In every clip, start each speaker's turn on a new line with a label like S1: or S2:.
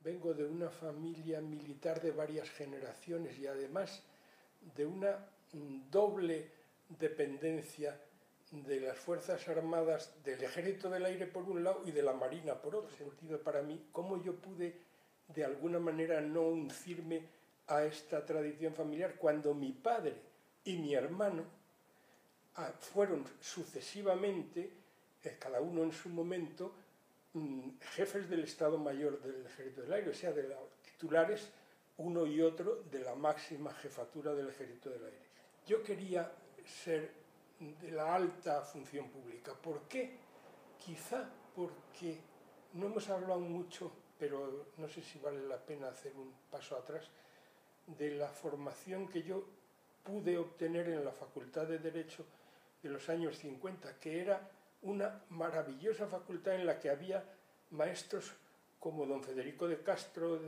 S1: vengo de una familia militar de varias generaciones y además de una doble dependencia de las Fuerzas Armadas, del Ejército del Aire por un lado y de la Marina por otro. Sentido para mí, cómo yo pude de alguna manera no uncirme a esta tradición familiar cuando mi padre y mi hermano fueron sucesivamente, cada uno en su momento, jefes del Estado Mayor del Ejército del Aire, o sea, de los titulares uno y otro de la máxima jefatura del Ejército del Aire. Yo quería ser de la alta función pública. ¿Por qué? Quizá porque no hemos hablado mucho, pero no sé si vale la pena hacer un paso atrás, de la formación que yo pude obtener en la Facultad de Derecho de los años 50, que era una maravillosa facultad en la que había maestros como don Federico de Castro,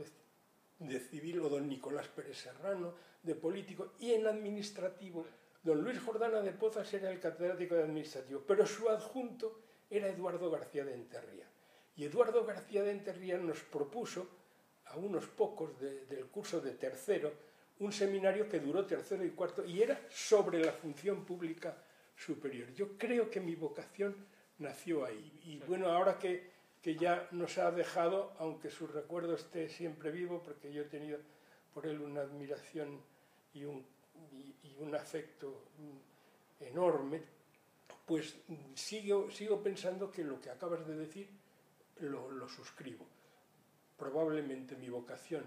S1: de civil, o don Nicolás Pérez Serrano, de político, y en administrativo don Luis Jordana de Pozas era el catedrático de administrativo, pero su adjunto era Eduardo García de Enterría. Y Eduardo García de Enterría nos propuso, a unos pocos del curso de tercero, un seminario que duró tercero y cuarto, y era sobre la función pública superior. Yo creo que mi vocación nació ahí. Y bueno, ahora que ya nos ha dejado, aunque su recuerdo esté siempre vivo, porque yo he tenido por él una admiración y un afecto enorme, pues sigo pensando que lo que acabas de decir lo suscribo. Probablemente mi vocación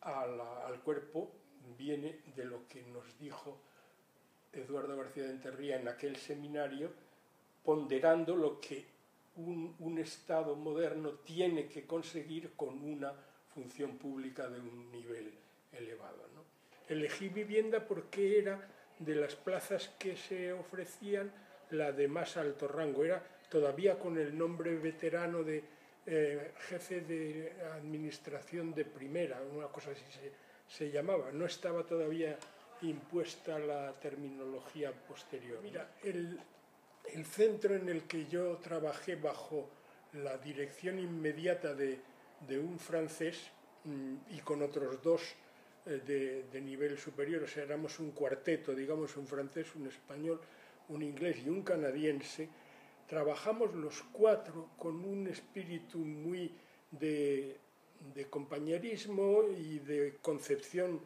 S1: al cuerpo viene de lo que nos dijo Eduardo García de Enterría en aquel seminario, ponderando lo que un Estado moderno tiene que conseguir con una función pública de un nivel elevado, ¿no? Elegí vivienda porque era de las plazas que se ofrecían la de más alto rango. Era todavía con el nombre veterano de jefe de administración de primera, una cosa así se llamaba. No estaba todavía impuesta la terminología posterior. Mira, el centro en el que yo trabajé bajo la dirección inmediata de un francés y con otros dos de nivel superior, o sea, éramos un cuarteto, digamos, un francés, un español, un inglés y un canadiense, trabajamos los cuatro con un espíritu muy de compañerismo y de concepción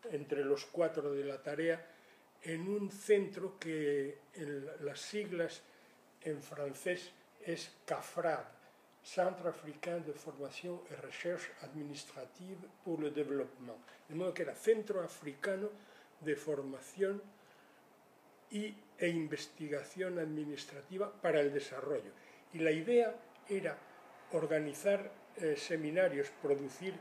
S1: entre los cuatro de la tarea, en un centro que las siglas en francés es CAFRAD, Centre Africain de Formación et Recherche Administrative pour le Développement. De modo que era Centro Africano de Formación e Investigación Administrativa para el Desarrollo. Y la idea era organizar seminarios, producir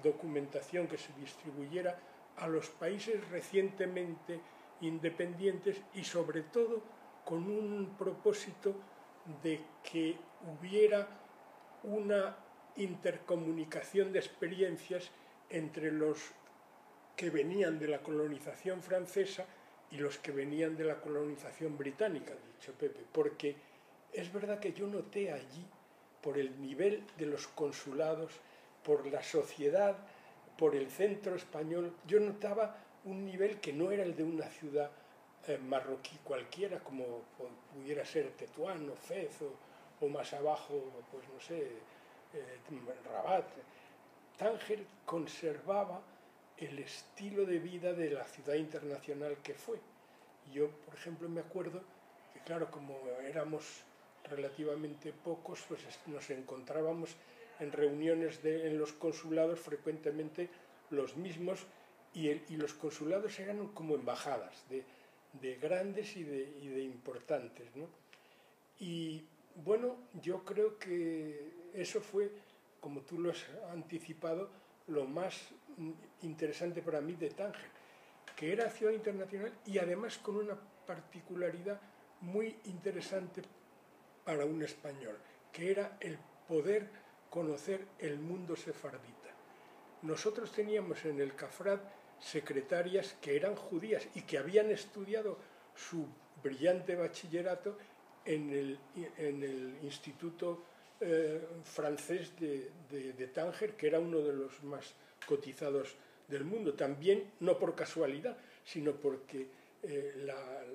S1: documentación que se distribuyera a los países recientemente independientes y sobre todo con un propósito de que hubiera una intercomunicación de experiencias entre los que venían de la colonización francesa y los que venían de la colonización británica, dicho Pepe, porque es verdad que yo noté allí, por el nivel de los consulados, por la sociedad, por el centro español, yo notaba un nivel que no era el de una ciudad marroquí cualquiera, como pudiera ser Tetuán o Fez o más abajo, pues no sé, Rabat. Tánger conservaba el estilo de vida de la ciudad internacional que fue. Yo, por ejemplo, me acuerdo que, claro, como éramos relativamente pocos, pues nos encontrábamos en reuniones en los consulados frecuentemente los mismos, y los consulados eran como embajadas de grandes y de importantes, ¿no? Y bueno, yo creo que eso fue, como tú lo has anticipado, lo más interesante para mí de Tánger, que era ciudad internacional y además con una particularidad muy interesante para un español, que era el poder conocer el mundo sefardita. Nosotros teníamos en el CAFRAD secretarias que eran judías y que habían estudiado su brillante bachillerato en el Instituto francés de Tánger, que era uno de los más cotizados del mundo, también no por casualidad, sino porque la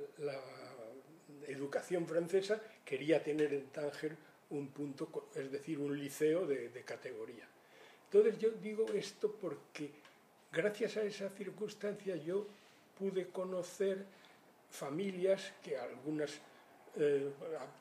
S1: educación francesa quería tener en Tánger un punto, es decir, un liceo de categoría. Entonces yo digo esto porque gracias a esa circunstancia yo pude conocer familias que algunas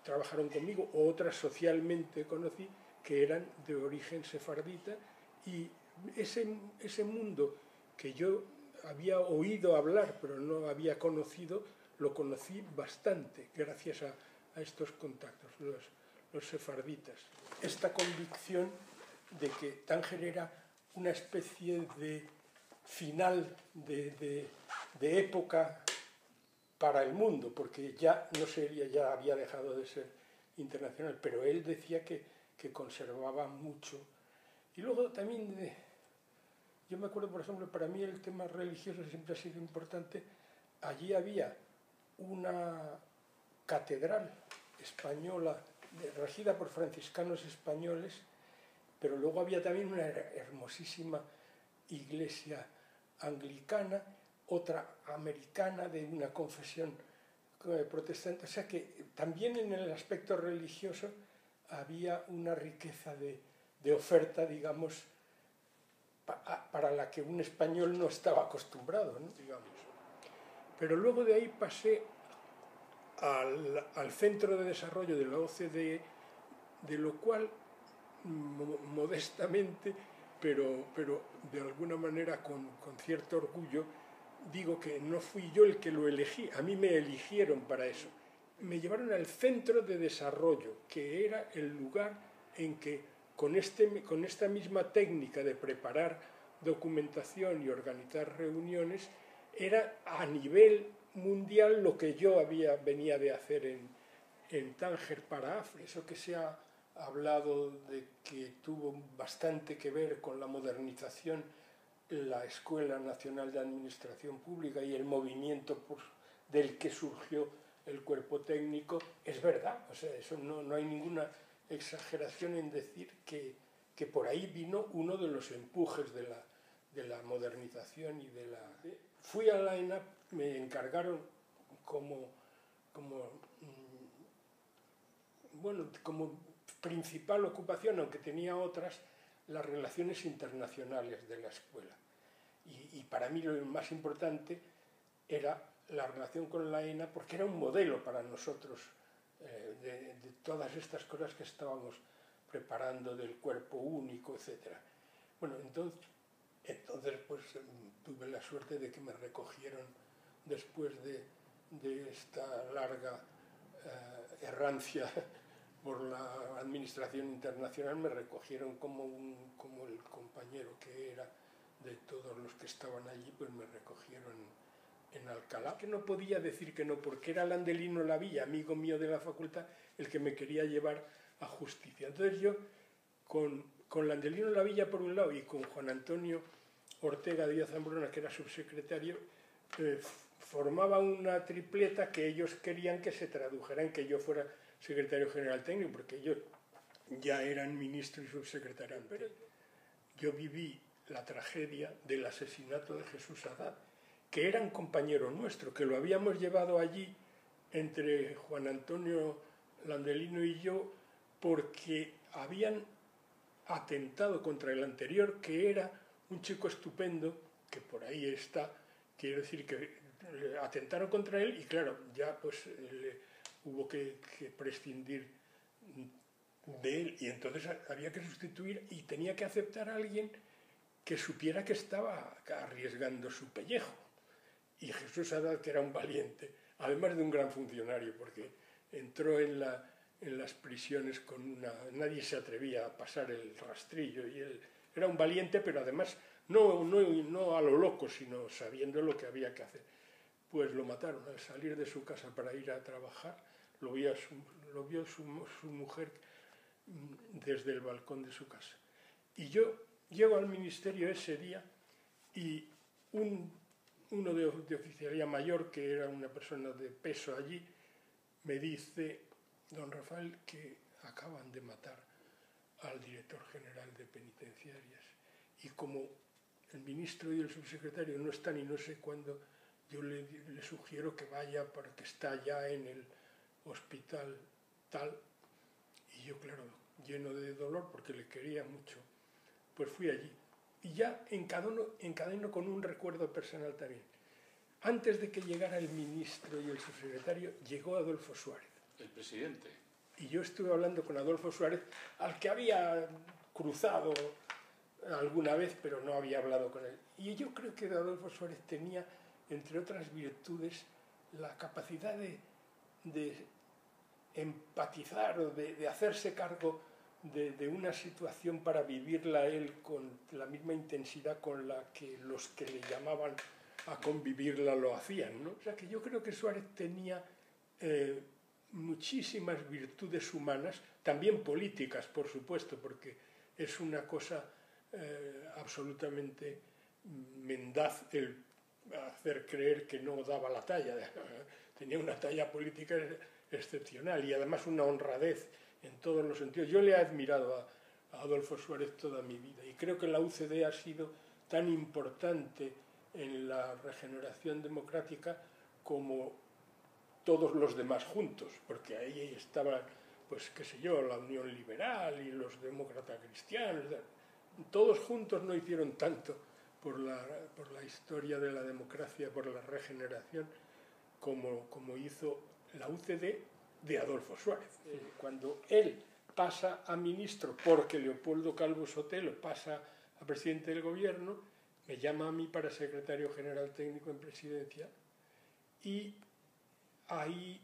S1: trabajaron conmigo, otras socialmente conocí, que eran de origen sefardita, y ese mundo que yo había oído hablar pero no había conocido, lo conocí bastante gracias a estos contactos, los sefarditas. Esta convicción de que Tánger era una especie de final de época para el mundo, porque ya no sería, ya había dejado de ser internacional, pero él decía que conservaba mucho. Y luego también, yo me acuerdo, por ejemplo, para mí el tema religioso siempre ha sido importante. Allí había una catedral española regida por franciscanos españoles, pero luego había también una hermosísima iglesia anglicana, otra americana de una confesión protestante, o sea que también en el aspecto religioso había una riqueza de oferta, digamos, para la que un español no estaba acostumbrado, ¿no? Digamos. Pero luego de ahí pasé al Centro de Desarrollo de la OCDE, de lo cual, modestamente, pero de alguna manera con cierto orgullo, digo que no fui yo el que lo elegí, a mí me eligieron para eso. Me llevaron al Centro de Desarrollo, que era el lugar en que con esta misma técnica de preparar documentación y organizar reuniones, era a nivel mundial lo que yo venía de hacer en Tánger para África. Eso que se ha hablado de que tuvo bastante que ver con la modernización la Escuela Nacional de Administración Pública y el movimiento del que surgió el cuerpo técnico, es verdad, o sea, eso no hay ninguna exageración en decir que por ahí vino uno de los empujes de la modernización y de la... Fui a la ENAP, me encargaron como principal ocupación, aunque tenía otras, las relaciones internacionales de la escuela. Y para mí lo más importante era la relación con la ENA, porque era un modelo para nosotros de todas estas cosas que estábamos preparando, del cuerpo único, etc. Bueno, entonces pues tuve la suerte de que me recogieron después de esta larga errancia por la administración internacional, me recogieron como el compañero que era de todos los que estaban allí, pues me recogieron en Alcalá, que no podía decir que no, porque era Landelino Lavilla, amigo mío de la facultad, el que me quería llevar a justicia. Entonces yo, con Landelino Lavilla por un lado y con Juan Antonio Ortega Díaz Zambrona, que era subsecretario, formaba una tripleta que ellos querían que se tradujera en que yo fuera secretario general técnico, porque ellos ya eran ministro y subsecretario. Pero yo viví la tragedia del asesinato de Jesús Haddad, que era un compañero nuestro, que lo habíamos llevado allí entre Juan Antonio Landelino y yo, porque habían atentado contra el anterior, que era un chico estupendo, que por ahí está, quiero decir que atentaron contra él y claro, ya pues hubo que prescindir de él y entonces había que sustituir y tenía que aceptar a alguien que supiera que estaba arriesgando su pellejo. Y Jesús Haddad, que era un valiente, además de un gran funcionario, porque entró en las prisiones con una... Nadie se atrevía a pasar el rastrillo y él era un valiente, pero además no a lo loco, sino sabiendo lo que había que hacer. Pues lo mataron al salir de su casa para ir a trabajar, lo vio su mujer desde el balcón de su casa. Y yo llego al ministerio ese día y uno de oficialía mayor, que era una persona de peso allí, me dice: don Rafael, que acaban de matar al director general de penitenciarias. Y como el ministro y el subsecretario no están y no sé cuándo, yo le sugiero que vaya porque está ya en el hospital tal. Y yo, claro, lleno de dolor porque le quería mucho, pues fui allí. Y ya encadeno con un recuerdo personal también. Antes de que llegara el ministro y el subsecretario, llegó Adolfo Suárez.
S2: El presidente.
S1: Y yo estuve hablando con Adolfo Suárez, al que había cruzado alguna vez, pero no había hablado con él. Y yo creo que Adolfo Suárez tenía, entre otras virtudes, la capacidad de empatizar o de hacerse cargo de una situación para vivirla él con la misma intensidad con la que los que le llamaban a convivirla lo hacían, ¿no? O sea que yo creo que Suárez tenía muchísimas virtudes humanas, también políticas, por supuesto, porque es una cosa absolutamente mendaz el hacer creer que no daba la talla. Tenía una talla política excepcional y además una honradez en todos los sentidos. Yo le he admirado a Adolfo Suárez toda mi vida y creo que la UCD ha sido tan importante en la regeneración democrática como todos los demás juntos, porque ahí estaban, pues qué sé yo, la Unión Liberal y los demócratas cristianos. Todos juntos no hicieron tanto por la historia de la democracia, por la regeneración, como hizo la UCD de Adolfo Suárez. Cuando él pasa a ministro porque Leopoldo Calvo Sotelo pasa a presidente del gobierno, me llama a mí para secretario general técnico en presidencia y ahí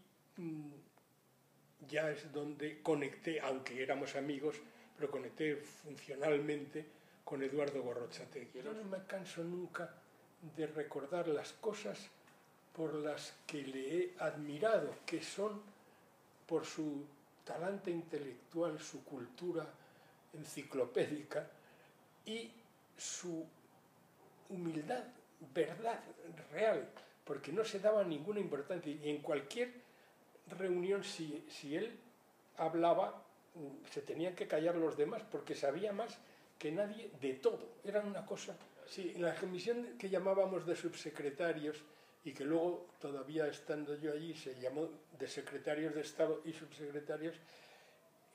S1: ya es donde conecté, aunque éramos amigos, pero conecté funcionalmente con Eduardo Gorrotxategi. Yo no me canso nunca de recordar las cosas por las que le he admirado, que son por su talante intelectual, su cultura enciclopédica y su humildad, verdad, real, porque no se daba ninguna importancia. Y en cualquier reunión, si él hablaba, se tenían que callar los demás, porque sabía más que nadie de todo. Era una cosa... Sí, en la comisión que llamábamos de subsecretarios, y que luego, todavía estando yo allí, se llamó de secretarios de Estado y subsecretarios,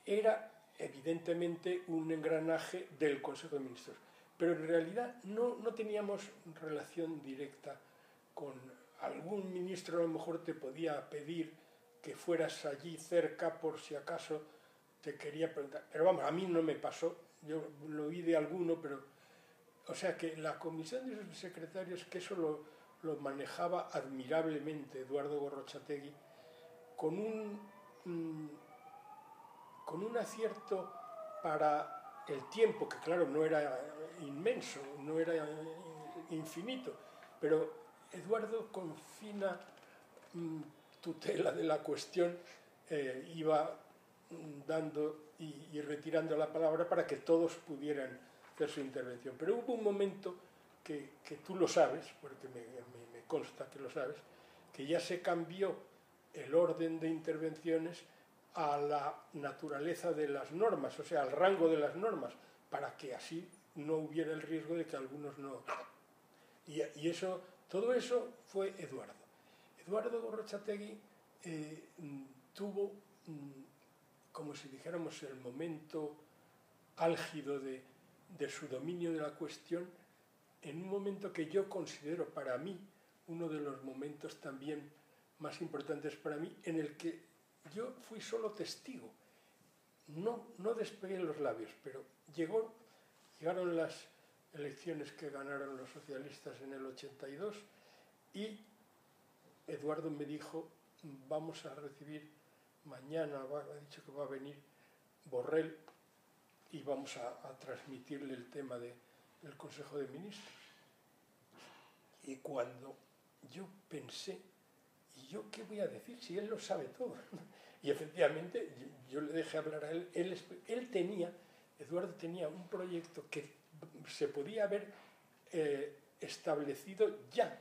S1: era evidentemente un engranaje del Consejo de Ministros. Pero en realidad no teníamos relación directa con algún ministro. A lo mejor te podía pedir que fueras allí cerca por si acaso te quería preguntar. Pero vamos, a mí no me pasó, yo lo oí de alguno, pero... O sea que la comisión de subsecretarios, que eso lo manejaba admirablemente Eduardo Gorrotxategi, con un acierto para el tiempo, que claro, no era inmenso, no era infinito, pero Eduardo, con fina tutela de la cuestión, iba dando y retirando la palabra para que todos pudieran hacer su intervención. Pero hubo un momento que tú lo sabes, porque me consta que lo sabes, que ya se cambió el orden de intervenciones a la naturaleza de las normas, o sea, al rango de las normas, para que así no hubiera el riesgo de que algunos no... Y todo eso fue Eduardo. Eduardo Gorrotxategi tuvo, como si dijéramos, el momento álgido de su dominio de la cuestión, en un momento que yo considero para mí uno de los momentos también más importantes para mí, en el que yo fui solo testigo. No despegué los labios, pero llegaron las elecciones que ganaron los socialistas en el 82 y Eduardo me dijo: vamos a recibir mañana, ha dicho que va a venir Borrell y vamos a transmitirle el tema del Consejo de Ministros. Y cuando yo pensé, ¿y yo qué voy a decir si él lo sabe todo? Y efectivamente yo le dejé hablar a él. Eduardo tenía un proyecto que se podía haber establecido ya,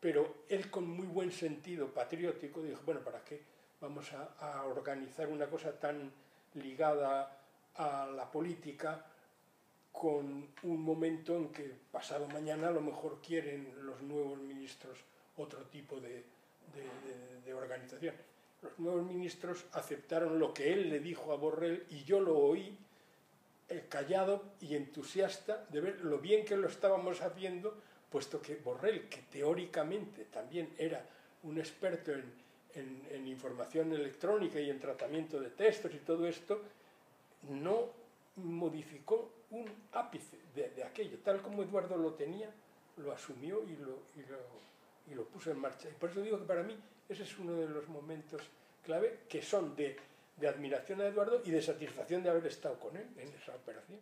S1: pero él, con muy buen sentido patriótico, dijo: bueno, ¿para qué vamos a organizar una cosa tan ligada a la política con un momento en que pasado mañana a lo mejor quieren los nuevos ministros otro tipo de organización. Los nuevos ministros aceptaron lo que él le dijo a Borrell y yo lo oí callado y entusiasta de ver lo bien que lo estábamos haciendo, puesto que Borrell, que teóricamente también era un experto en información electrónica y en tratamiento de textos y todo esto, no modificó un ápice de aquello. Tal como Eduardo lo tenía, lo asumió y lo puso en marcha. Y por eso digo que para mí ese es uno de los momentos clave que son de admiración a Eduardo y de satisfacción de haber estado con él en esa operación.